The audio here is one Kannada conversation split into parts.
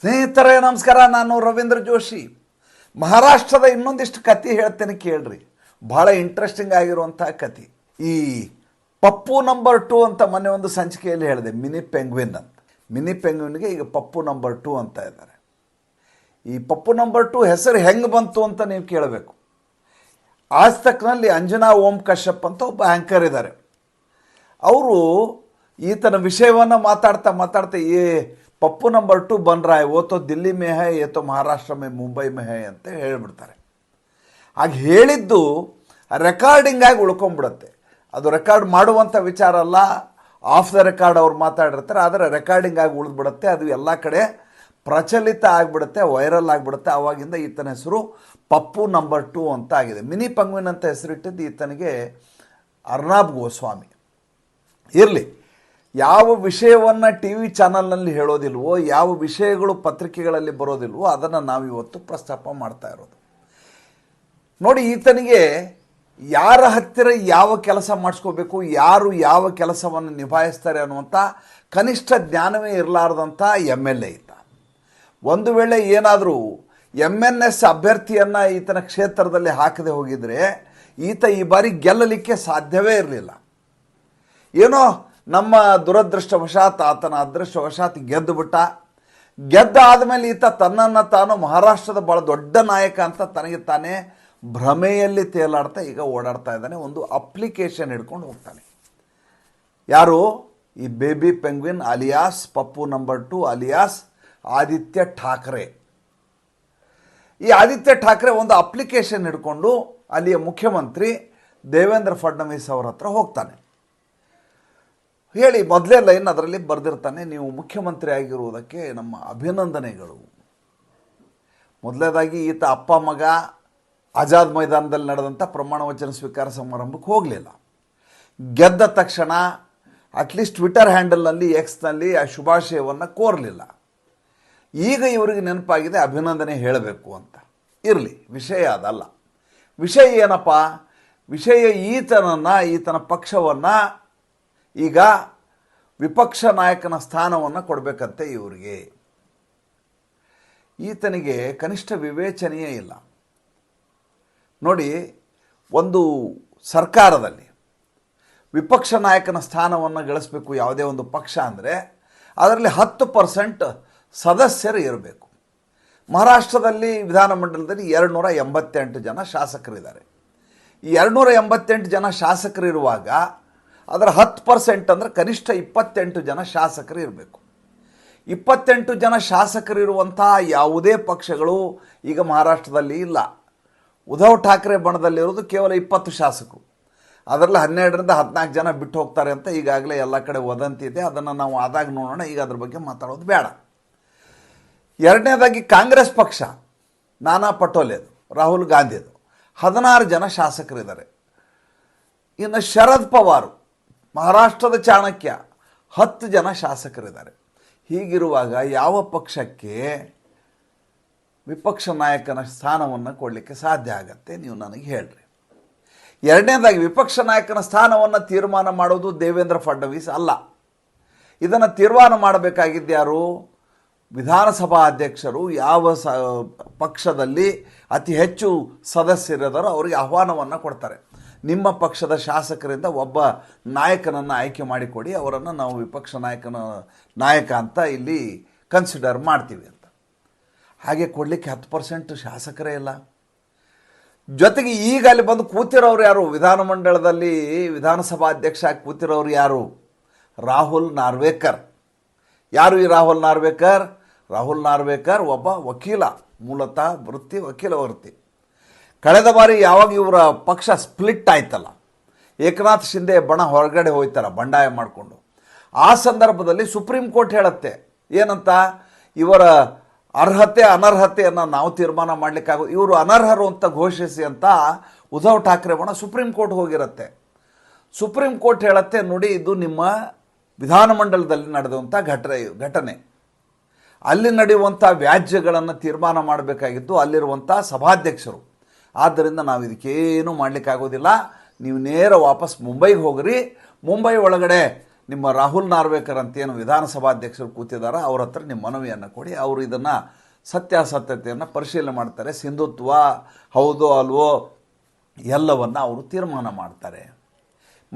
ಸ್ನೇಹಿತರೇ ನಮಸ್ಕಾರ. ನಾನು ರವೀಂದ್ರ ಜೋಶಿ. ಮಹಾರಾಷ್ಟ್ರದ ಇನ್ನೊಂದಿಷ್ಟು ಕತೆ ಹೇಳ್ತೇನೆ ಕೇಳ್ರಿ. ಭಾಳ ಇಂಟ್ರೆಸ್ಟಿಂಗ್ ಆಗಿರುವಂಥ ಕತೆ. ಈ ಪಪ್ಪು ನಂಬರ್ 2 ಅಂತ ಮೊನ್ನೆ ಒಂದು ಸಂಚಿಕೆಯಲ್ಲಿ ಹೇಳಿದೆ, ಮಿನಿ ಪೆಂಗ್ವಿನ್ ಅಂತ. ಮಿನಿ ಪೆಂಗ್ವಿನ್ಗೆ ಈಗ ಪಪ್ಪು ನಂಬರ್ 2 ಅಂತ ಇದ್ದಾರೆ. ಈ ಪಪ್ಪು ನಂಬರ್ 2 ಹೆಸರು ಹೆಂಗೆ ಬಂತು ಅಂತ ನೀವು ಕೇಳಬೇಕು. ಆಜ್ ತಕ್ನಲ್ಲಿ ಅಂಜನಾ ಓಂ ಕಶ್ಯಪ್ ಅಂತ ಒಬ್ಬ ಆ್ಯಂಕರ್ ಇದ್ದಾರೆ. ಅವರು ಈತನ ವಿಷಯವನ್ನು ಮಾತಾಡ್ತಾ ಈ ಪಪ್ಪು ನಂಬರ್ 2 ಬನ್ रहा है, वो तो दिल्ली में है, ये तो महाराष्ट्र में मुंबई में है ಅಂತ ಹೇಳಿಬಿಡ್ತಾರೆ. ಆಗ ಹೇಳಿದ್ದು ರೆಕಾರ್ಡಿಂಗ್ ಆಗಿ ಉಳ್ಕೊಂಡ್ಬಿಡುತ್ತೆ. ಅದು ರೆಕಾರ್ಡ್ ಮಾಡುವಂಥ ವಿಚಾರ ಅಲ್ಲ, ಆಫ್ ದ ರೆಕಾರ್ಡ್ ಅವ್ರು ಮಾತಾಡಿರ್ತಾರೆ, ಆದರೆ ರೆಕಾರ್ಡಿಂಗ್ ಆಗಿ ಉಳಿದ್ಬಿಡುತ್ತೆ. ಅದು ಎಲ್ಲ ಕಡೆ ಪ್ರಚಲಿತ ಆಗಿಬಿಡುತ್ತೆ, ವೈರಲ್ ಆಗಿಬಿಡುತ್ತೆ. ಆವಾಗಿಂದ ಈತನ ಹೆಸರು ಪಪ್ಪು ನಂಬರ್ 2 ಅಂತ ಆಗಿದೆ. ಮಿನಿ ಪೆಂಗ್ವಿನ್ ಅಂತ ಹೆಸರಿಟ್ಟಿದ್ದು ಈತನಿಗೆ ಅರ್ನಾಬ್ ಗೋಸ್ವಾಮಿ. ಇರಲಿ, ಯಾವ ವಿಷಯವನ್ನು ಟಿ ವಿ ಚಾನಲ್ನಲ್ಲಿ ಹೇಳೋದಿಲ್ವೋ, ಯಾವ ವಿಷಯಗಳು ಪತ್ರಿಕೆಗಳಲ್ಲಿ ಬರೋದಿಲ್ವೋ ಅದನ್ನು ನಾವಿವತ್ತು ಪ್ರಸ್ತಾಪ ಮಾಡ್ತಾ ಇರೋದು. ನೋಡಿ, ಈತನಿಗೆ ಯಾರ ಹತ್ತಿರ ಯಾವ ಕೆಲಸ ಮಾಡಿಸ್ಕೋಬೇಕು, ಯಾರು ಯಾವ ಕೆಲಸವನ್ನು ನಿಭಾಯಿಸ್ತಾರೆ ಅನ್ನುವಂಥ ಕನಿಷ್ಠ ಜ್ಞಾನವೇ ಇರಲಾರ್ದಂಥ MLA ಈತ. ಒಂದು ವೇಳೆ ಏನಾದರೂ MNS ಅಭ್ಯರ್ಥಿಯನ್ನು ಈತನ ಕ್ಷೇತ್ರದಲ್ಲಿ ಹಾಕದೆ ಹೋಗಿದರೆ ಈತ ಈ ಬಾರಿ ಗೆಲ್ಲಲಿಕ್ಕೆ ಸಾಧ್ಯವೇ ಇರಲಿಲ್ಲ. ಏನೋ ನಮ್ಮ ದುರದೃಷ್ಟವಶಾತ್, ಆತನ ಅದೃಷ್ಟವಶಾತ್ ಗೆದ್ದುಬಿಟ್ಟ. ಗೆದ್ದ ಆದಮೇಲೆ ಈತ ತನ್ನನ್ನು ತಾನು ಮಹಾರಾಷ್ಟ್ರದ ಭಾಳ ದೊಡ್ಡ ನಾಯಕ ಅಂತ ತನಗೆ ತಾನೇ ಭ್ರಮೆಯಲ್ಲಿ ತೇಲಾಡ್ತಾ ಈಗ ಓಡಾಡ್ತಾ ಇದ್ದಾನೆ. ಒಂದು ಅಪ್ಲಿಕೇಶನ್ ಹಿಡ್ಕೊಂಡು ಹೋಗ್ತಾನೆ. ಯಾರು? ಈ baby penguin alias Pappu number 2 alias Aditya Thackeray. ಈ ಆದಿತ್ಯ ಠಾಕ್ರೆ ಒಂದು ಅಪ್ಲಿಕೇಶನ್ ಹಿಡ್ಕೊಂಡು ಅಲ್ಲಿಯ ಮುಖ್ಯಮಂತ್ರಿ ದೇವೇಂದ್ರ ಫಡ್ನವೀಸ್ ಅವರ ಹತ್ರ ಹೋಗ್ತಾನೆ. ಹೇಳಿ ಮೊದಲೇ ಲೈನ್ ಅದರಲ್ಲಿ ಬರೆದಿರ್ತಾನೆ, ನೀವು ಮುಖ್ಯಮಂತ್ರಿ ಆಗಿರುವುದಕ್ಕೆ ನಮ್ಮ ಅಭಿನಂದನೆಗಳು. ಮೊದಲನೇದಾಗಿ ಈತ ಅಪ್ಪ ಮಗ ಆಜಾದ್ ಮೈದಾನದಲ್ಲಿ ನಡೆದಂಥ ಪ್ರಮಾಣ ವಚನ ಸ್ವೀಕಾರ ಸಮಾರಂಭಕ್ಕೆ ಹೋಗಲಿಲ್ಲ. ಗೆದ್ದ ತಕ್ಷಣ ಅಟ್ಲೀಸ್ಟ್ ಟ್ವಿಟರ್ ಹ್ಯಾಂಡಲ್ನಲ್ಲಿ ಎಕ್ಸ್ನಲ್ಲಿ ಆ ಶುಭಾಶಯವನ್ನು ಕೋರಲಿಲ್ಲ. ಈಗ ಇವರಿಗೆ ನೆನಪಾಗಿದೆ ಅಭಿನಂದನೆ ಹೇಳಬೇಕು ಅಂತ. ಇರಲಿ, ವಿಷಯ ಅದಲ್ಲ. ವಿಷಯ ಏನಪ್ಪ? ವಿಷಯ ಈತನ ಪಕ್ಷವನ್ನು ಈಗ ವಿಪಕ್ಷ ನಾಯಕನ ಸ್ಥಾನವನ್ನು ಕೊಡಬೇಕಂತೆ ಇವರಿಗೆ. ಈತನಿಗೆ ಕನಿಷ್ಠ ವಿವೇಚನೆಯೇ ಇಲ್ಲ. ನೋಡಿ, ಒಂದು ಸರ್ಕಾರದಲ್ಲಿ ವಿಪಕ್ಷ ನಾಯಕನ ಸ್ಥಾನವನ್ನು ಗಳಿಸಬೇಕು ಯಾವುದೇ ಒಂದು ಪಕ್ಷ ಅಂದರೆ ಅದರಲ್ಲಿ 10% ಸದಸ್ಯರು ಇರಬೇಕು. ಮಹಾರಾಷ್ಟ್ರದಲ್ಲಿ ವಿಧಾನಮಂಡಲದಲ್ಲಿ 288 ಜನ ಶಾಸಕರಿದ್ದಾರೆ. ಈ 288 ಜನ ಶಾಸಕರಿರುವಾಗ ಅದರ 10% ಅಂದರೆ ಕನಿಷ್ಠ 28 ಜನ ಶಾಸಕರು ಇರಬೇಕು. 28 ಜನ ಶಾಸಕರಿರುವಂಥ ಯಾವುದೇ ಪಕ್ಷಗಳು ಈಗ ಮಹಾರಾಷ್ಟ್ರದಲ್ಲಿ ಇಲ್ಲ. ಉದ್ಧವ್ ಠಾಕ್ರೆ ಬಣದಲ್ಲಿರೋದು ಕೇವಲ 20 ಶಾಸಕರು. ಅದರಲ್ಲಿ 12ರಿಂದ 14 ಜನ ಬಿಟ್ಟು ಹೋಗ್ತಾರೆ ಅಂತ ಈಗಾಗಲೇ ಎಲ್ಲ ಕಡೆ ವದಂತಿ ಇದೆ. ಅದನ್ನು ನಾವು ಆದಾಗ ನೋಡೋಣ, ಈಗ ಅದ್ರ ಬಗ್ಗೆ ಮಾತಾಡೋದು ಬೇಡ. ಎರಡನೇದಾಗಿ ಕಾಂಗ್ರೆಸ್ ಪಕ್ಷ, ನಾನಾ ಪಟೋಲೆದು, ರಾಹುಲ್ ಗಾಂಧಿದು 16 ಜನ ಶಾಸಕರಿದ್ದಾರೆ. ಇನ್ನು ಶರದ್ ಪವಾರ್, ಮಹಾರಾಷ್ಟ್ರದ ಚಾಣಕ್ಯ, 10 ಜನ ಶಾಸಕರಿದ್ದಾರೆ. ಹೀಗಿರುವಾಗ ಯಾವ ಪಕ್ಷಕ್ಕೆ ವಿಪಕ್ಷ ನಾಯಕನ ಸ್ಥಾನವನ್ನು ಕೊಡಲಿಕ್ಕೆ ಸಾಧ್ಯ ಆಗತ್ತೆ? ನೀವು ನನಗೆ ಹೇಳ್ರಿ. ಎರಡನೇದಾಗಿ, ವಿಪಕ್ಷ ನಾಯಕನ ಸ್ಥಾನವನ್ನು ತೀರ್ಮಾನ ಮಾಡೋದು ದೇವೇಂದ್ರ ಫಡ್ನವೀಸ್ ಅಲ್ಲ. ಇದನ್ನು ತೀರ್ಮಾನ ಮಾಡಬೇಕಾಗಿದ್ದು ಯಾರು? ವಿಧಾನಸಭಾ ಅಧ್ಯಕ್ಷರು. ಯಾವ ಪಕ್ಷದಲ್ಲಿ ಅತಿ ಹೆಚ್ಚು ಸದಸ್ಯರಿದ್ದಾರೋ ಅವರಿಗೆ ಆಹ್ವಾನವನ್ನು ಕೊಡ್ತಾರೆ. ನಿಮ್ಮ ಪಕ್ಷದ ಶಾಸಕರಿಂದ ಒಬ್ಬ ನಾಯಕನನ್ನು ಆಯ್ಕೆ ಮಾಡಿಕೊಡಿ, ಅವರನ್ನು ನಾವು ವಿಪಕ್ಷ ನಾಯಕ ಅಂತ ಇಲ್ಲಿ ಕನ್ಸಿಡರ್ ಮಾಡ್ತೀವಿ ಅಂತ. ಹಾಗೆ ಕೊಡಲಿಕ್ಕೆ 10% ಶಾಸಕರೇ ಇಲ್ಲ. ಜೊತೆಗೆ ಈಗ ಅಲ್ಲಿ ಬಂದು ಕೂತಿರೋರು ಯಾರು? ವಿಧಾನಮಂಡಲದಲ್ಲಿ ವಿಧಾನಸಭಾ ಅಧ್ಯಕ್ಷ ಆಗಿ ಕೂತಿರೋರು ಯಾರು? ರಾಹುಲ್ ನಾರ್ವೇಕರ್. ಯಾರು ಈ ರಾಹುಲ್ ನಾರ್ವೇಕರ್? ರಾಹುಲ್ ನಾರ್ವೇಕರ್ ಒಬ್ಬ ವಕೀಲ, ಮೂಲತಃ ವೃತ್ತಿ ವಕೀಲ ವೃತ್ತಿ. ಕಳೆದ ಬಾರಿ ಯಾವಾಗ ಇವರ ಪಕ್ಷ ಸ್ಪ್ಲಿಟ್ ಆಯ್ತಲ್ಲ, ಏಕನಾಥ್ ಶಿಂದೆ ಬಣ ಹೊರಗಡೆ ಹೋಯ್ತಾರ ಬಂಡಾಯ ಮಾಡಿಕೊಂಡು, ಆ ಸಂದರ್ಭದಲ್ಲಿ ಸುಪ್ರೀಂ ಕೋರ್ಟ್ ಹೇಳುತ್ತೆ ಏನಂತ? ಇವರ ಅರ್ಹತೆ ಅನರ್ಹತೆಯನ್ನು ನಾವು ತೀರ್ಮಾನ ಮಾಡಲಿಕ್ಕಾಗೋ, ಇವರು ಅನರ್ಹರು ಅಂತ ಘೋಷಿಸಿ ಅಂತ ಉದ್ಧವ್ ಠಾಕ್ರೆ ಬಣ ಸುಪ್ರೀಂ ಕೋರ್ಟ್ ಹೋಗಿರುತ್ತೆ. ಸುಪ್ರೀಂ ಕೋರ್ಟ್ ಹೇಳುತ್ತೆ, ನೋಡಿ ಇದು ನಿಮ್ಮ ವಿಧಾನಮಂಡಲದಲ್ಲಿ ನಡೆದಂಥ ಘಟನೆ, ಅಲ್ಲಿ ನಡೆಯುವಂಥ ವ್ಯಾಜ್ಯಗಳನ್ನು ತೀರ್ಮಾನ ಮಾಡಬೇಕಾಗಿದ್ದು ಅಲ್ಲಿರುವಂಥ ಸಭಾಧ್ಯಕ್ಷರು. ಆದ್ದರಿಂದ ನಾವು ಇದಕ್ಕೇನು ಮಾಡಲಿಕ್ಕಾಗೋದಿಲ್ಲ, ನೀವು ನೇರ ವಾಪಸ್ ಮುಂಬೈಗೆ ಹೋಗ್ರಿ, ಮುಂಬೈ ಒಳಗಡೆ ನಿಮ್ಮ ರಾಹುಲ್ ನಾರ್ವೇಕರ್ ಅಂತ ಏನು ವಿಧಾನಸಭಾಧ್ಯಕ್ಷರು ಕೂತಿದ್ದಾರೆ ಅವ್ರ ಹತ್ರ ನಿಮ್ಮ ಮನವಿಯನ್ನು ಕೊಡಿ. ಅವರು ಇದನ್ನು ಸತ್ಯಾಸತ್ಯತೆಯನ್ನು ಪರಿಶೀಲನೆ ಮಾಡ್ತಾರೆ. ಸಿಂಧುತ್ವ ಹೌದೋ ಅಲ್ವೋ ಎಲ್ಲವನ್ನು ಅವರು ತೀರ್ಮಾನ ಮಾಡ್ತಾರೆ.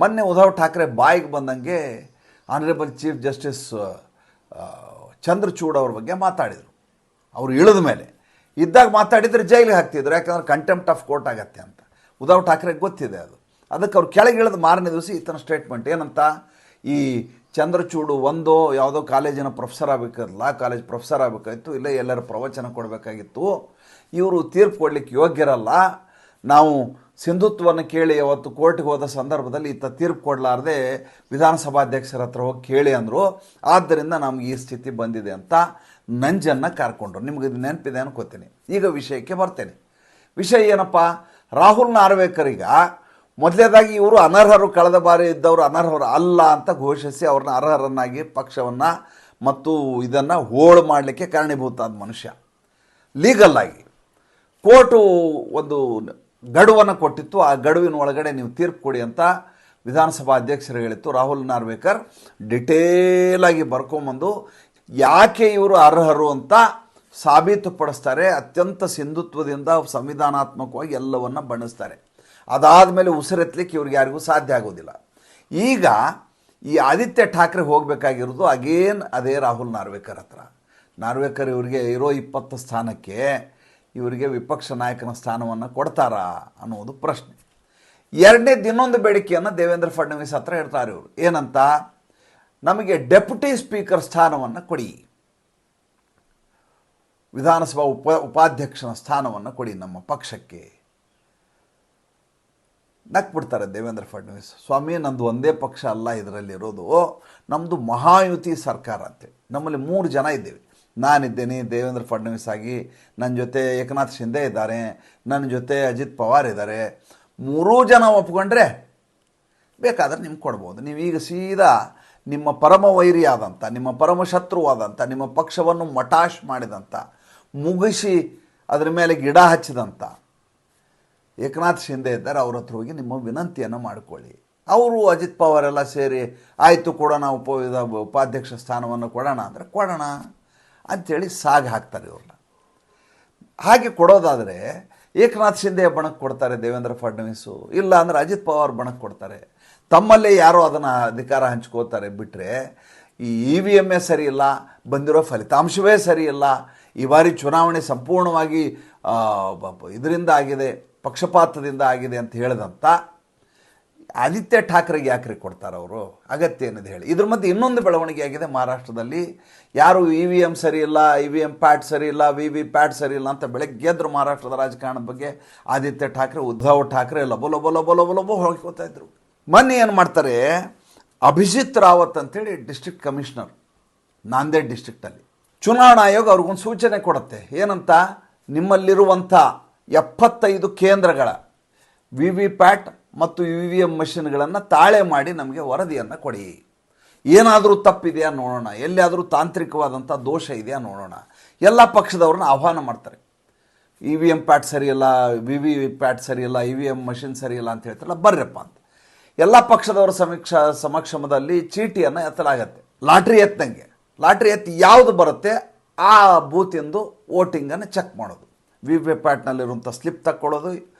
ಮೊನ್ನೆ ಉದ್ಧವ್ ಠಾಕ್ರೆ ಬಾಯಿಗೆ ಬಂದಂಗೆ ಆನರೇಬಲ್ ಚೀಫ್ ಜಸ್ಟಿಸ್ ಚಂದ್ರಚೂಡ್ ಅವ್ರ ಬಗ್ಗೆ ಮಾತಾಡಿದರು. ಅವರು ಇಳಿದ ಮೇಲೆ ಇದ್ದಾಗ ಮಾತಾಡಿದರೆ ಜೈಲಿಗೆ ಹಾಕ್ತಿದ್ರು, ಯಾಕಂದ್ರೆ ಕಂಟೆಂಪ್ಟ್ ಆಫ್ ಕೋರ್ಟ್ ಆಗತ್ತೆ ಅಂತ ಉದ್ಧವ್ ಠಾಕ್ರೆಗೆ ಗೊತ್ತಿದೆ. ಅದಕ್ಕೆ ಅವ್ರು ಕೆಳಗೆ ಇಳಿದ ಮಾರನೇ ದಿವಸ ಈತನ ಸ್ಟೇಟ್ಮೆಂಟ್ ಏನಂತ, ಈ ಚಂದ್ರಚೂಡು ಯಾವುದೋ ಕಾಲೇಜಿನ ಪ್ರೊಫೆಸರ್ ಆಗಬೇಕಾಗಿತ್ತು, ಲಾ ಕಾಲೇಜ್ ಪ್ರೊಫೆಸರ್ ಆಗಬೇಕಾಗಿತ್ತು, ಇಲ್ಲ ಎಲ್ಲರ ಪ್ರವಚನ ಕೊಡಬೇಕಾಗಿತ್ತು, ಇವರು ತೀರ್ಪು ಕೊಡಲಿಕ್ಕೆ ಯೋಗ್ಯರಲ್ಲ. ನಾವು ಸಿಂಧುತ್ವವನ್ನು ಕೇಳಿ ಅವತ್ತು ಕೋರ್ಟ್ಗೆ ಹೋದ ಸಂದರ್ಭದಲ್ಲಿ ಈತ ತೀರ್ಪು ಕೊಡಲಾರ್ದೆ ವಿಧಾನಸಭಾಧ್ಯಕ್ಷರ ಹತ್ರ ಹೋಗಿ ಕೇಳಿ ಅಂದರು. ಆದ್ದರಿಂದ ನಮ್ಗೆ ಈ ಸ್ಥಿತಿ ಬಂದಿದೆ ಅಂತ ನಂಜನ್ನು ಕಾರ್ಕೊಂಡ್ರು. ನಿಮ್ಗೆ ಇದು ನೆನಪಿದೆ ಅನ್ಕೋತೀನಿ. ಈಗ ವಿಷಯಕ್ಕೆ ಬರ್ತೇನೆ. ವಿಷಯ ಏನಪ್ಪ, ರಾಹುಲ್ ನಾರ್ವೇಕರ್ ಮೊದಲೇದಾಗಿ ಇವರು ಅನರ್ಹರು, ಕಳೆದ ಬಾರಿ ಇದ್ದವರು ಅನರ್ಹರು ಅಲ್ಲ ಅಂತ ಘೋಷಿಸಿ ಅವ್ರನ್ನ ಅರ್ಹರನ್ನಾಗಿ ಪಕ್ಷವನ್ನು ಮತ್ತು ಇದನ್ನು ಹೋಳು ಮಾಡಲಿಕ್ಕೆ ಕಾರಣೀಭೂತ ಮನುಷ್ಯ. ಲೀಗಲ್ ಆಗಿ ಕೋರ್ಟು ಒಂದು ಗಡುವನ್ನು ಕೊಟ್ಟಿತ್ತು. ಆ ಗಡುವಿನ ಒಳಗಡೆ ನೀವು ತೀರ್ಪು ಕೊಡಿ ಅಂತ ವಿಧಾನಸಭಾ ಅಧ್ಯಕ್ಷರು ಹೇಳಿತ್ತು. ರಾಹುಲ್ ನಾರ್ವೇಕರ್ ಡಿಟೇಲಾಗಿ ಬರ್ಕೊಂಬಂದು ಯಾಕೆ ಇವರು ಅರ್ಹರು ಅಂತ ಸಾಬೀತುಪಡಿಸ್ತಾರೆ. ಅತ್ಯಂತ ಸಿಂಧುತ್ವದಿಂದ ಸಂವಿಧಾನಾತ್ಮಕವಾಗಿ ಎಲ್ಲವನ್ನು ಬಣ್ಣಿಸ್ತಾರೆ. ಅದಾದಮೇಲೆ ಉಸಿರೆತ್ತಲಿಕ್ಕೆ ಇವ್ರಿಗೆ ಯಾರಿಗೂ ಸಾಧ್ಯ ಆಗೋದಿಲ್ಲ. ಈಗ ಈ ಆದಿತ್ಯ ಠಾಕ್ರೆ ಹೋಗಬೇಕಾಗಿರೋದು ಅದೇ ರಾಹುಲ್ ನಾರ್ವೇಕರ್ ಹತ್ರ. ನಾರ್ವೇಕರ್ ಇವರಿಗೆ ಇರೋ 20 ಸ್ಥಾನಕ್ಕೆ ಇವರಿಗೆ ವಿಪಕ್ಷ ನಾಯಕನ ಸ್ಥಾನವನ್ನು ಕೊಡ್ತಾರಾ ಅನ್ನೋದು ಪ್ರಶ್ನೆ. ಎರಡನೇದು ಇನ್ನೊಂದು ಬೇಡಿಕೆಯನ್ನು ದೇವೇಂದ್ರ ಫಡ್ನವೀಸ್ ಹತ್ರ ಹೇಳ್ತಾರೆ ಇವರು. ಏನಂತ, ನಮಗೆ ಡೆಪ್ಯೂಟಿ ಸ್ಪೀಕರ್ ಸ್ಥಾನವನ್ನು ಕೊಡಿ, ವಿಧಾನಸಭಾ ಉಪಾಧ್ಯಕ್ಷನ ಸ್ಥಾನವನ್ನು ಕೊಡಿ ನಮ್ಮ ಪಕ್ಷಕ್ಕೆ. ನಕ್ಬಿಡ್ತಾರೆ ದೇವೇಂದ್ರ ಫಡ್ನವೀಸ್. ಸ್ವಾಮಿ, ನಂದು ಒಂದೇ ಪಕ್ಷ ಅಲ್ಲ ಇದರಲ್ಲಿರೋದು, ನಮ್ಮದು ಮಹಾಯುತಿ ಸರ್ಕಾರ ಅಂತೆ. ನಮ್ಮಲ್ಲಿ 3 ಜನ ಇದ್ದೇವೆ. ನಾನಿದ್ದೇನೆ, ದೇವೇಂದ್ರ ಫಡ್ನವೀಸ್ ಆಗಿ, ನನ್ನ ಜೊತೆ ಏಕನಾಥ್ ಶಿಂದೆ ಇದ್ದಾರೆ, ನನ್ನ ಜೊತೆ ಅಜಿತ್ ಪವಾರ್ ಇದ್ದಾರೆ. 3 ಜನ ಒಪ್ಕೊಂಡ್ರೆ ಬೇಕಾದ್ರೆ ನಿಮ್ಗೆ ಕೊಡ್ಬೋದು. ನೀವೀಗ ಸೀದಾ ನಿಮ್ಮ ಪರಮ ವೈರಿಯಾದಂಥ, ನಿಮ್ಮ ಪರಮ ಶತ್ರುವಾದಂಥ, ನಿಮ್ಮ ಪಕ್ಷವನ್ನು ಮಟಾಶ್ ಮಾಡಿದಂಥ, ಮುಗಿಸಿ ಅದರ ಮೇಲೆ ಗಿಡ ಹಚ್ಚಿದಂಥ ಏಕನಾಥ್ ಶಿಂದೆ ಇದ್ದಾರೆ. ಅವ್ರ ಹತ್ರ ಹೋಗಿ ನಿಮ್ಮ ವಿನಂತಿಯನ್ನು ಮಾಡಿಕೊಳ್ಳಿ. ಅವರು ಅಜಿತ್ ಪವಾರ್ ಎಲ್ಲ ಸೇರಿ ಆಯಿತು ಕೊಡೋಣ, ಉಪಾಧ್ಯಕ್ಷ ಸ್ಥಾನವನ್ನು ಕೊಡೋಣ ಅಂದರೆ ಕೊಡೋಣ ಅಂಥೇಳಿ ಸಾಗಿ ಹಾಕ್ತಾರೆ ಇವ್ರನ್ನ. ಹಾಗೆ ಕೊಡೋದಾದರೆ ಏಕನಾಥ್ ಶಿಂದೆ ಬಣಕ್ಕೆ ಕೊಡ್ತಾರೆ ದೇವೇಂದ್ರ ಫಡ್ನವೀಸು, ಇಲ್ಲ ಅಂದರೆ ಅಜಿತ್ ಪವಾರ್ ಬಣಕ್ಕೆ ಕೊಡ್ತಾರೆ. ತಮ್ಮಲ್ಲೇ ಯಾರೋ ಅದನ್ನು ಅಧಿಕಾರ ಹಂಚ್ಕೋತಾರೆ. ಬಿಟ್ಟರೆ ಈ EVM ಸರಿ ಇಲ್ಲ, ಬಂದಿರೋ ಫಲಿತಾಂಶವೇ ಸರಿ ಇಲ್ಲ, ಈ ಬಾರಿ ಚುನಾವಣೆ ಸಂಪೂರ್ಣವಾಗಿ ಇದರಿಂದ ಆಗಿದೆ, ಪಕ್ಷಪಾತದಿಂದ ಆಗಿದೆ ಅಂತ ಹೇಳಿದಂಥ ಆದಿತ್ಯ ಠಾಕ್ರೆಗೆ ಯಾಕ್ರಿ ಕೊಡ್ತಾರೆ ಅವರು? ಅಗತ್ಯ ಏನಿದೆ ಹೇಳಿ. ಇದ್ರ ಮಧ್ಯೆ ಇನ್ನೊಂದು ಬೆಳವಣಿಗೆ ಆಗಿದೆ ಮಹಾರಾಷ್ಟ್ರದಲ್ಲಿ. ಯಾರು EVM ಸರಿ ಇಲ್ಲ, EVM ಪ್ಯಾಟ್ ಸರಿ ಇಲ್ಲ, VV ಪ್ಯಾಟ್ ಸರಿ ಇಲ್ಲ ಅಂತ ಬೆಳಗ್ಗೆ ಎದ್ರು ಮಹಾರಾಷ್ಟ್ರದ ರಾಜಕಾರಣದ ಬಗ್ಗೆ ಆದಿತ್ಯ ಠಾಕ್ರೆ, ಉದ್ಧವ್ ಠಾಕ್ರೆ ಲಬೋ ಲಬೋ ಲಬೋ ಲಬೋ ಲಬೋ ಹೊಳ್ಕೋತಾ ಇದ್ರು. ಮೊನ್ನೆ ಏನು ಮಾಡ್ತಾರೆ, ಅಭಿಜಿತ್ ರಾವತ್ ಅಂತೇಳಿ ಡಿಸ್ಟ್ರಿಕ್ಟ್ ಕಮಿಷನರ್ ನಾಂದೇಡ್ ಡಿಸ್ಟ್ರಿಕ್ಟಲ್ಲಿ, ಚುನಾವಣಾ ಆಯೋಗ ಅವ್ರಿಗೊಂದು ಸೂಚನೆ ಕೊಡುತ್ತೆ. ಏನಂತ, ನಿಮ್ಮಲ್ಲಿರುವಂಥ 75 ಕೇಂದ್ರಗಳ VV ಪ್ಯಾಟ್ ಮತ್ತು EVM ಮಷಿನ್ಗಳನ್ನು ತಾಳೆ ಮಾಡಿ ನಮಗೆ ವರದಿಯನ್ನು ಕೊಡಿ. ಏನಾದರೂ ತಪ್ಪಿದೆಯಾ ನೋಡೋಣ, ಎಲ್ಲಿಯಾದರೂ ತಾಂತ್ರಿಕವಾದಂಥ ದೋಷ ಇದೆಯಾ ನೋಡೋಣ. ಎಲ್ಲ ಪಕ್ಷದವ್ರನ್ನ ಆಹ್ವಾನ ಮಾಡ್ತಾರೆ. EVM ಪ್ಯಾಟ್ ಸರಿಯಿಲ್ಲ, VV ಪ್ಯಾಟ್ ಸರಿಯಿಲ್ಲ, EVM ಮಷಿನ್ ಸರಿಯಿಲ್ಲ ಅಂತ ಹೇಳ್ತಾರಲ್ಲ, ಬರ್ರಪ್ಪ ಅಂತ ಎಲ್ಲ ಪಕ್ಷದವರ ಸಮಕ್ಷಮದಲ್ಲಿ ಚೀಟಿಯನ್ನು ಎತ್ತಲಾಗತ್ತೆ. ಲಾಟ್ರಿ ಎತ್ತಂಗೆ, ಲಾಟ್ರಿ ಎತ್ತಿ ಯಾವುದು ಬರುತ್ತೆ ಆ ಬೂತಿಂದು ವೋಟಿಂಗನ್ನು ಚೆಕ್ ಮಾಡೋದು. VV ಪ್ಯಾಟ್ನಲ್ಲಿರುವಂಥ ಸ್ಲಿಪ್ ತಕ್ಕೊಳ್ಳೋದು,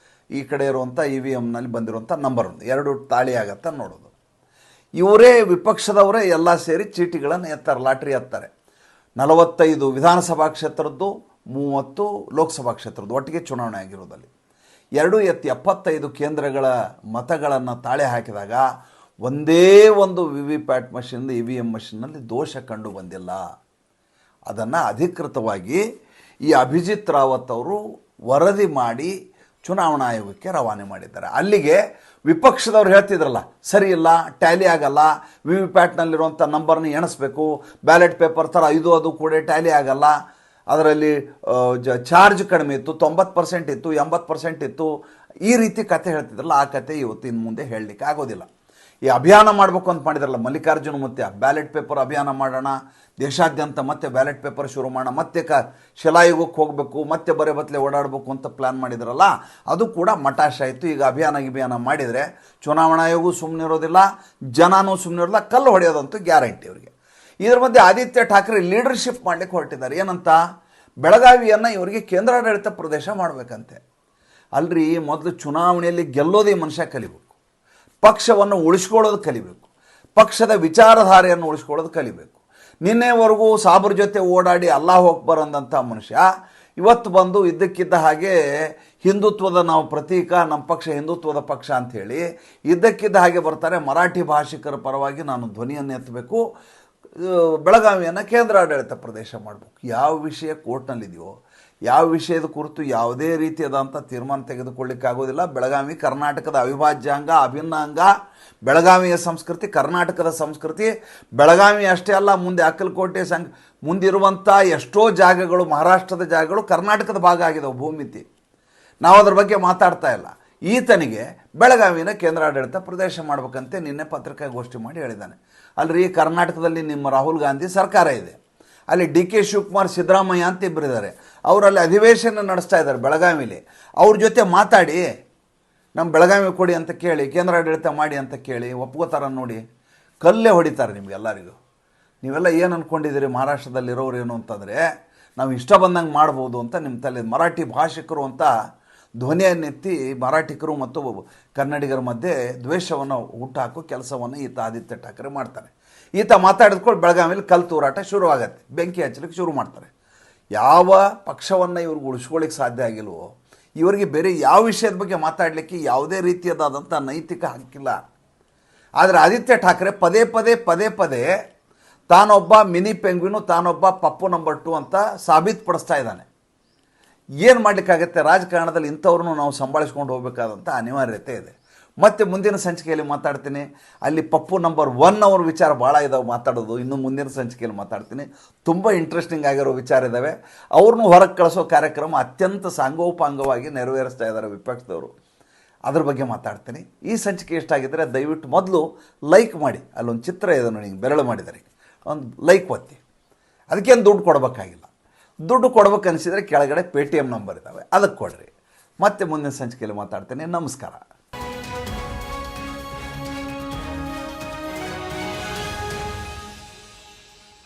ಈ ಕಡೆ ಇರುವಂಥ EVMನಲ್ಲಿ ಬಂದಿರುವಂಥ ನಂಬರ್ ಒಂದು 2 ತಾಳಿ ಆಗತ್ತೆ ನೋಡೋದು. ಇವರೇ ವಿಪಕ್ಷದವರೇ ಎಲ್ಲ ಸೇರಿ ಚೀಟಿಗಳನ್ನು ಎತ್ತಾರೆ, ಲಾಟ್ರಿ ಎತ್ತಾರೆ. 45 ವಿಧಾನಸಭಾ ಕ್ಷೇತ್ರದ್ದು, 30 ಲೋಕಸಭಾ ಕ್ಷೇತ್ರದ್ದು ಒಟ್ಟಿಗೆ ಚುನಾವಣೆ ಆಗಿರೋದಲ್ಲಿ 2 ಎತ್ತಿ 75 ಕೇಂದ್ರಗಳ ಮತಗಳನ್ನು ತಾಳೆ ಹಾಕಿದಾಗ ಒಂದೇ ಒಂದು VV ಪ್ಯಾಟ್ ಮಷಿನ್ EVM ಮಷಿನ್ನಲ್ಲಿ ದೋಷ ಕಂಡು ಬಂದಿಲ್ಲ. ಅದನ್ನು ಅಧಿಕೃತವಾಗಿ ಈ ಅಭಿಜಿತ್ ರಾವತ್ ಅವರು ವರದಿ ಮಾಡಿ ಚುನಾವಣಾ ಆಯೋಗಕ್ಕೆ ರವಾನೆ ಮಾಡಿದ್ದಾರೆ. ಅಲ್ಲಿಗೆ ವಿಪಕ್ಷದವ್ರು ಹೇಳ್ತಿದ್ರಲ್ಲ, ಸರಿ ಇಲ್ಲ, ಟ್ಯಾಲಿ ಆಗಲ್ಲ, VV ಪ್ಯಾಟ್ನಲ್ಲಿರುವಂಥ ನಂಬರ್ನ ಎಣಿಸ್ಬೇಕು, ಬ್ಯಾಲೆಟ್ ಪೇಪರ್ ಥರ ಅದು ಕೂಡ ಟ್ಯಾಲಿ ಆಗಲ್ಲ, ಅದರಲ್ಲಿ ಚಾರ್ಜ್ ಕಡಿಮೆ ಇತ್ತು, 90% ಇತ್ತು, 80% ಇತ್ತು, ಈ ರೀತಿ ಕತೆ ಹೇಳ್ತಿದ್ರಲ್ಲ, ಆ ಕತೆ ಇವತ್ತಿನ ಮುಂದೆ ಹೇಳಲಿಕ್ಕೆ ಆಗೋದಿಲ್ಲ. ಈ ಅಭಿಯಾನ ಮಾಡಬೇಕು ಅಂತ ಮಾಡಿದ್ರಲ್ಲ ಮಲ್ಲಿಕಾರ್ಜುನ ಮತ್ತೆ ಬ್ಯಾಲೆಟ್ ಪೇಪರ್ ಅಭಿಯಾನ ಮಾಡೋಣ, ದೇಶಾದ್ಯಂತ ಮತ್ತೆ ಬ್ಯಾಲೆಟ್ ಪೇಪರ್ ಶುರು ಮಾಡೋಣ, ಮತ್ತೆ ಶಿಲಾಯುಗಕ್ಕೆ ಹೋಗಬೇಕು, ಮತ್ತೆ ಬರೆ ಬತ್ತಲೆ ಓಡಾಡಬೇಕು ಅಂತ ಪ್ಲ್ಯಾನ್ ಮಾಡಿದ್ರಲ್ಲ, ಅದು ಕೂಡ ಮಟಾಶ್ ಆಯಿತು. ಈಗ ಅಭಿಯಾನ ಮಾಡಿದರೆ ಚುನಾವಣಾ ಆಯೋಗವೂ ಸುಮ್ಮನಿರೋದಿಲ್ಲ, ಜನನೂ ಸುಮ್ಮನಿರೋದಿಲ್ಲ, ಕಲ್ಲು ಹೊಡೆಯೋದಂತೂ ಗ್ಯಾರಂಟಿ ಅವರಿಗೆ. ಇದರ ಮಧ್ಯೆ ಆದಿತ್ಯ ಠಾಕ್ರೆ ಲೀಡರ್ಶಿಪ್ ಮಾಡಲಿಕ್ಕೆ ಹೊರಟಿದ್ದಾರೆ. ಏನಂತ, ಬೆಳಗಾವಿಯನ್ನು ಇವರಿಗೆ ಕೇಂದ್ರಾಡಳಿತ ಪ್ರದೇಶ ಮಾಡಬೇಕಂತೆ. ಅಲ್ರಿ, ಮೊದಲು ಚುನಾವಣೆಯಲ್ಲಿ ಗೆಲ್ಲೋದೇ ಮನುಷ್ಯ ಕಲಿಬೇಕು, ಪಕ್ಷವನ್ನು ಉಳಿಸ್ಕೊಳ್ಳೋದು ಕಲಿಬೇಕು, ಪಕ್ಷದ ವಿಚಾರಧಾರೆಯನ್ನು ಉಳಿಸ್ಕೊಳ್ಳೋದು ಕಲಿಬೇಕು. ನಿನ್ನೆವರೆಗೂ ಸಾಬ್ರ ಜೊತೆ ಓಡಾಡಿ ಅಲ್ಲಾಹ್ ಅಕ್ಬರ್ ಅಂದಂಥ ಮನುಷ್ಯ ಇವತ್ತು ಬಂದು ಇದ್ದಕ್ಕಿದ್ದ ಹಾಗೆ ಹಿಂದುತ್ವದ ನಾವು ಪ್ರತೀಕ, ನಮ್ಮ ಪಕ್ಷ ಹಿಂದುತ್ವದ ಪಕ್ಷ ಅಂಥೇಳಿ ಇದ್ದಕ್ಕಿದ್ದ ಹಾಗೆ ಬರ್ತಾರೆ. ಮರಾಠಿ ಭಾಷಿಕರ ಪರವಾಗಿ ನಾನು ಧ್ವನಿಯನ್ನು ಎತ್ತಬೇಕು, ಬೆಳಗಾವಿಯನ್ನು ಕೇಂದ್ರಾಡಳಿತ ಪ್ರದೇಶ ಮಾಡಬೇಕು. ಯಾವ ವಿಷಯ ಕೋರ್ಟ್ನಲ್ಲಿದೆಯೋ, ಯಾವ ವಿಷಯದ ಕುರಿತು ಯಾವುದೇ ರೀತಿಯಾದಂಥ ತೀರ್ಮಾನ ತೆಗೆದುಕೊಳ್ಳಿಕ್ಕಾಗೋದಿಲ್ಲ. ಬೆಳಗಾವಿ ಕರ್ನಾಟಕದ ಅವಿಭಾಜ್ಯ ಅಂಗ, ಅಭಿನ್ನ ಅಂಗ. ಬೆಳಗಾವಿಯ ಸಂಸ್ಕೃತಿ ಕರ್ನಾಟಕದ ಸಂಸ್ಕೃತಿ. ಬೆಳಗಾವಿ ಅಷ್ಟೇ ಅಲ್ಲ, ಮುಂದೆ ಅಕ್ಕಲಕೋಟೆ ಮುಂದಿರುವಂಥ ಎಷ್ಟೋ ಜಾಗಗಳು, ಮಹಾರಾಷ್ಟ್ರದ ಜಾಗಗಳು ಕರ್ನಾಟಕದ ಭಾಗ ಆಗಿದಾವೆ ಭೂಮಿತಿ. ನಾವು ಅದ್ರ ಬಗ್ಗೆ ಮಾತಾಡ್ತಾ ಇಲ್ಲ. ಈತನಿಗೆ ಬೆಳಗಾವಿನ ಕೇಂದ್ರಾಡಳಿತ ಪ್ರದೇಶ ಮಾಡಬೇಕಂತೆ ನಿನ್ನೆ ಪತ್ರಿಕಾಗೋಷ್ಠಿ ಮಾಡಿ ಹೇಳಿದ್ದಾನೆ. ಅಲ್ರಿ, ಕರ್ನಾಟಕದಲ್ಲಿ ನಿಮ್ಮ ರಾಹುಲ್ ಗಾಂಧಿ ಸರ್ಕಾರ ಇದೆ, ಅಲ್ಲಿ ಡಿ ಕೆ ಶಿವಕುಮಾರ್, ಸಿದ್ದರಾಮಯ್ಯ ಅಂತ ಇಬ್ಬರಿದ್ದಾರೆ. ಅವರಲ್ಲಿ ಅಧಿವೇಶನ ನಡೆಸ್ತಾ ಇದ್ದಾರೆ ಬೆಳಗಾವಿಲಿ. ಅವ್ರ ಜೊತೆ ಮಾತಾಡಿ, ನಮ್ಮ ಬೆಳಗಾವಿ ಕೊಡಿ ಅಂತ ಕೇಳಿ, ಕೇಂದ್ರಾಡಳಿತ ಮಾಡಿ ಅಂತ ಕೇಳಿ, ಒಪ್ಕೋತಾರ ನೋಡಿ. ಕಲ್ಲೇ ಹೊಡಿತಾರೆ ನಿಮಗೆಲ್ಲರಿಗೂ. ನೀವೆಲ್ಲ ಏನು ಅಂದ್ಕೊಂಡಿದ್ದೀರಿ, ಮಹಾರಾಷ್ಟ್ರದಲ್ಲಿರೋರು ಏನು ಅಂತಂದರೆ ನಾವು ಇಷ್ಟ ಬಂದಂಗೆ ಮಾಡ್ಬೋದು ಅಂತ ನಿಮ್ಮ ತಲೆ. ಮರಾಠಿ ಭಾಷಿಕರು ಅಂತ ಧ್ವನಿಯನ್ನೆತ್ತಿ ಮರಾಠಿಗರು ಮತ್ತು ಕನ್ನಡಿಗರ ಮಧ್ಯೆ ದ್ವೇಷವನ್ನು ಹುಟ್ಟಾಕೋ ಕೆಲಸವನ್ನು ಈತ ಆದಿತ್ಯ ಠಾಕ್ರೆ ಮಾಡ್ತಾನೆ. ಈತ ಮಾತಾಡಿದ್ಕೊಂಡು ಬೆಳಗಾವಿಯಲ್ಲಿ ಕಲ್ಲು ತೂರಾಟ ಶುರುವಾಗತ್ತೆ, ಬೆಂಕಿ ಹಚ್ಚಲಿಕ್ಕೆ ಶುರು ಮಾಡ್ತಾರೆ. ಯಾವ ಪಕ್ಷವನ್ನು ಇವ್ರಿಗೆ ಉಳಿಸ್ಕೊಳ್ಳಿಕ್ಕೆ ಸಾಧ್ಯ ಆಗಿಲ್ವೋ, ಇವರಿಗೆ ಬೇರೆ ಯಾವ ವಿಷಯದ ಬಗ್ಗೆ ಮಾತಾಡಲಿಕ್ಕೆ ಯಾವುದೇ ರೀತಿಯಾದಂಥ ನೈತಿಕ ಹಕ್ಕಿಲ್ಲ. ಆದರೆ ಆದಿತ್ಯ ಠಾಕ್ರೆ ಪದೇ ಪದೇ ತಾನೊಬ್ಬ ಮಿನಿ ಪೆಂಗ್ವಿನು, ತಾನೊಬ್ಬ ಪಪ್ಪು ನಂಬರ್ 2 ಅಂತ ಸಾಬೀತುಪಡಿಸ್ತಾ ಇದ್ದಾನೆ. ಏನು ಮಾಡಲಿಕ್ಕಾಗತ್ತೆ, ರಾಜಕಾರಣದಲ್ಲಿ ಇಂಥವ್ರನ್ನೂ ನಾವು ಸಂಭಾಳಿಸ್ಕೊಂಡು ಹೋಗಬೇಕಾದಂಥ ಅನಿವಾರ್ಯತೆ ಇದೆ. ಮತ್ತು ಮುಂದಿನ ಸಂಚಿಕೆಯಲ್ಲಿ ಮಾತಾಡ್ತೀನಿ. ಅಲ್ಲಿ ಪಪ್ಪು ನಂಬರ್ 1 ಅವ್ರ ವಿಚಾರ ಭಾಳ ಇದಾವೆ ಮಾತಾಡೋದು. ಇನ್ನು ಮುಂದಿನ ಸಂಚಿಕೆಯಲ್ಲಿ ಮಾತಾಡ್ತೀನಿ. ತುಂಬ ಇಂಟ್ರೆಸ್ಟಿಂಗ್ ಆಗಿರೋ ವಿಚಾರ ಇದ್ದಾವೆ. ಅವ್ರನ್ನೂ ಹೊರಗೆ ಕಳಿಸೋ ಕಾರ್ಯಕ್ರಮ ಅತ್ಯಂತ ಸಾಂಗೋಪಾಂಗವಾಗಿ ನೆರವೇರಿಸ್ತಾ ಇದ್ದಾರೆ ವಿಪಕ್ಷದವರು. ಅದ್ರ ಬಗ್ಗೆ ಮಾತಾಡ್ತೀನಿ. ಈ ಸಂಚಿಕೆ ಇಷ್ಟ ಆಗಿದ್ದರೆ ದಯವಿಟ್ಟು ಮೊದಲು ಲೈಕ್ ಮಾಡಿ. ಅಲ್ಲೊಂದು ಚಿತ್ರ ಇದೆ ನೋಡಿ, ಬೆರಳು ಮಾಡಿದ್ದಾರೆ, ಒಂದು ಲೈಕ್ ಒತ್ತಿ. ಅದಕ್ಕೇನು ದುಡ್ಡು ಕೊಡಬೇಕಾಗಿಲ್ಲ. ದುಡ್ಡು ಕೊಡ್ಬೇಕು ಅನಿಸಿದರೆ ಕೆಳಗಡೆ ಪೇಟಿಎಮ್ ನಂಬರ್ ಇದ್ದಾವೆ, ಅದಕ್ಕೆ ಕೊಡ್ರಿ. ಮತ್ತೆ ಮುಂದಿನ ಸಂಚಿಕೆಯಲ್ಲಿ ಮಾತಾಡ್ತೀನಿ. ನಮಸ್ಕಾರ.